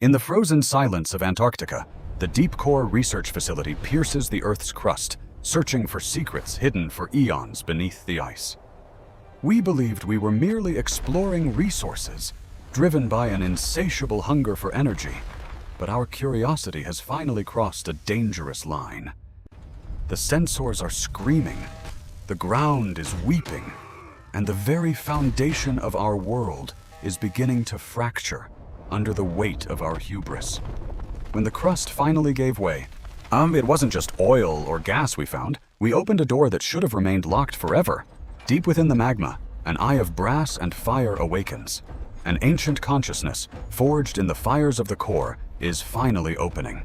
In the frozen silence of Antarctica, the Deep Core Research Facility pierces the Earth's crust, searching for secrets hidden for eons beneath the ice. We believed we were merely exploring resources, driven by an insatiable hunger for energy, but our curiosity has finally crossed a dangerous line. The sensors are screaming, the ground is weeping, and the very foundation of our world is beginning to fracture under the weight of our hubris. When the crust finally gave way, it wasn't just oil or gas we found. We opened a door that should have remained locked forever. Deep within the magma, an eye of brass and fire awakens. An ancient consciousness, forged in the fires of the core, is finally opening.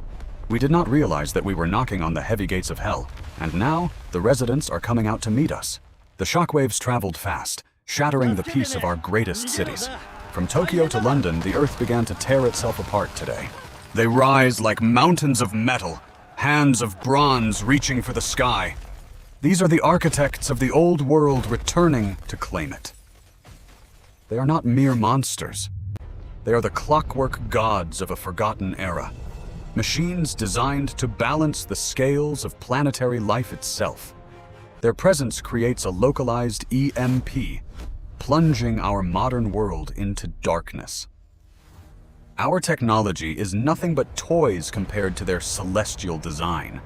We did not realize that we were knocking on the heavy gates of hell, and now the residents are coming out to meet us. The shockwaves traveled fast, shattering the peace of our greatest cities. From Tokyo to London, the Earth began to tear itself apart today. They rise like mountains of metal, hands of bronze reaching for the sky. These are the architects of the old world returning to claim it. They are not mere monsters. They are the clockwork gods of a forgotten era. Machines designed to balance the scales of planetary life itself. Their presence creates a localized EMP, plunging our modern world into darkness. Our technology is nothing but toys compared to their celestial design.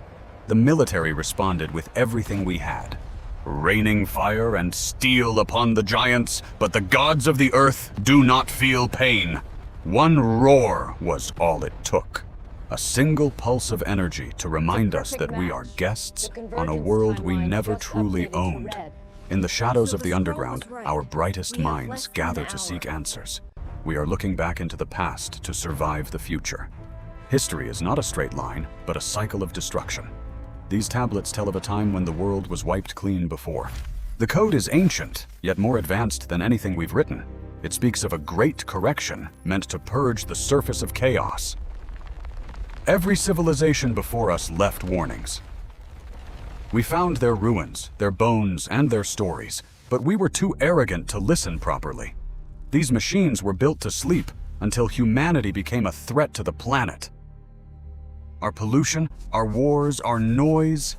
The military responded with everything we had, raining fire and steel upon the giants, but the gods of the earth do not feel pain. One roar was all it took. A single pulse of energy to remind us that we are guests on a world we never truly owned. In the shadows of the underground, our brightest minds gather to seek answers. We are looking back into the past to survive the future. History is not a straight line, but a cycle of destruction. These tablets tell of a time when the world was wiped clean before. The code is ancient, yet more advanced than anything we've written. It speaks of a great correction meant to purge the surface of chaos. Every civilization before us left warnings. We found their ruins, their bones, and their stories, but we were too arrogant to listen properly. These machines were built to sleep until humanity became a threat to the planet. Our pollution, our wars, our noise.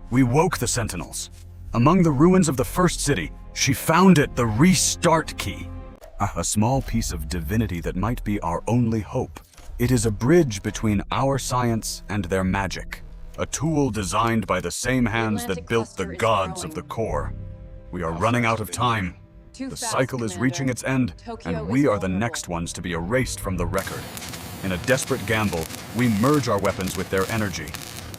We woke the sentinels. Among the ruins of the first city, she found it, the restart key. A small piece of divinity that might be our only hope. It is a bridge between our science and their magic. A tool designed by the same hands that built the gods of the core. We are running out of time. The cycle is reaching its end, and we are the next ones to be erased from the record. In a desperate gamble, we merge our weapons with their energy.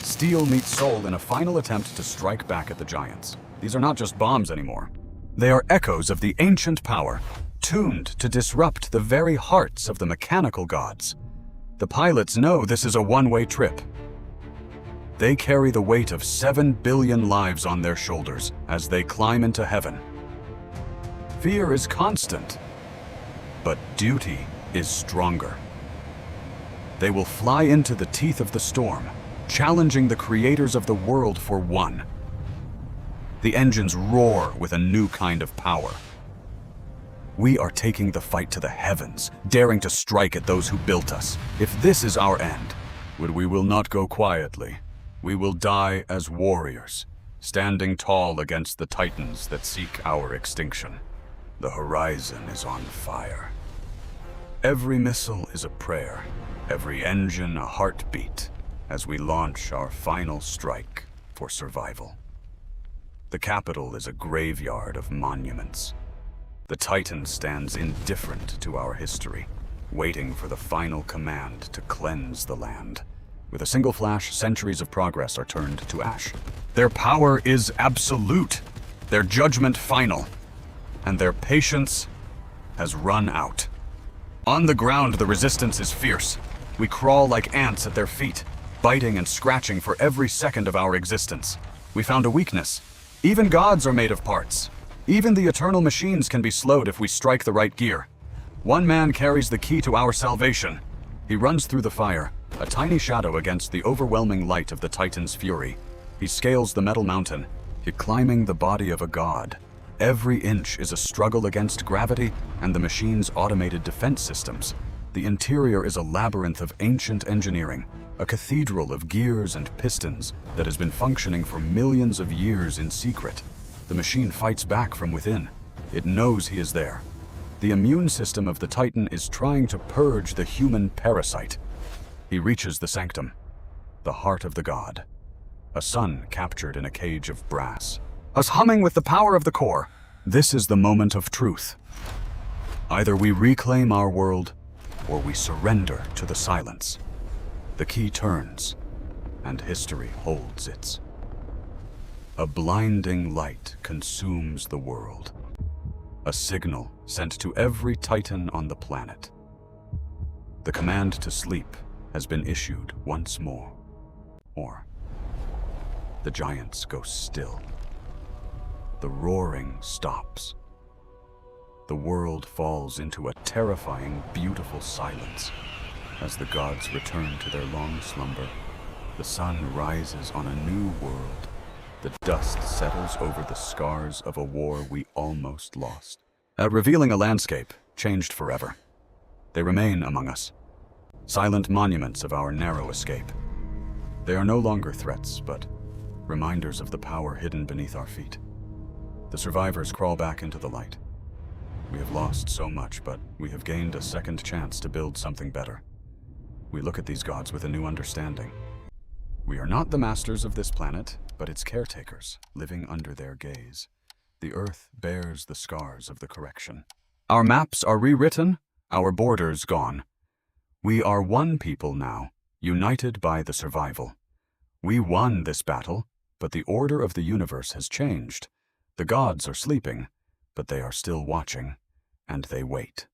Steel meets soul in a final attempt to strike back at the giants. These are not just bombs anymore. They are echoes of the ancient power, tuned to disrupt the very hearts of the mechanical gods. The pilots know this is a one-way trip. They carry the weight of 7 billion lives on their shoulders as they climb into heaven. Fear is constant, but duty is stronger. They will fly into the teeth of the storm, challenging the creators of the world for one. The engines roar with a new kind of power. We are taking the fight to the heavens, daring to strike at those who built us. If this is our end, we will not go quietly. We will die as warriors, standing tall against the titans that seek our extinction. The horizon is on fire. Every missile is a prayer, every engine a heartbeat, as we launch our final strike for survival. The capital is a graveyard of monuments. The Titan stands indifferent to our history, waiting for the final command to cleanse the land. With a single flash, centuries of progress are turned to ash. Their power is absolute, their judgment final, and their patience has run out. On the ground, the resistance is fierce. We crawl like ants at their feet, biting and scratching for every second of our existence. We found a weakness. Even gods are made of parts. Even the eternal machines can be slowed if we strike the right gear. One man carries the key to our salvation. He runs through the fire, a tiny shadow against the overwhelming light of the Titan's fury. He scales the metal mountain, climbing the body of a god. Every inch is a struggle against gravity and the machine's automated defense systems. The interior is a labyrinth of ancient engineering, a cathedral of gears and pistons that has been functioning for millions of years in secret. The machine fights back from within. It knows he is there. The immune system of the Titan is trying to purge the human parasite. He reaches the sanctum, the heart of the god. A sun captured in a cage of brass. Us humming with the power of the core. This is the moment of truth. Either we reclaim our world, or we surrender to the silence. The key turns, and history holds its. A blinding light consumes the world. A signal sent to every Titan on the planet. The command to sleep has been issued once more. Or the giants go still. The roaring stops. The world falls into a terrifying, beautiful silence. As the gods return to their long slumber, the sun rises on a new world. The dust settles over the scars of a war we almost lost, revealing a landscape changed forever. They remain among us, silent monuments of our narrow escape. They are no longer threats, but reminders of the power hidden beneath our feet. The survivors crawl back into the light. We have lost so much, but we have gained a second chance to build something better. We look at these gods with a new understanding. We are not the masters of this planet, but its caretakers, living under their gaze. The earth bears the scars of the correction. Our maps are rewritten, our borders gone. We are one people now, united by the survival. We won this battle, but the order of the universe has changed. The gods are sleeping, but they are still watching, and they wait.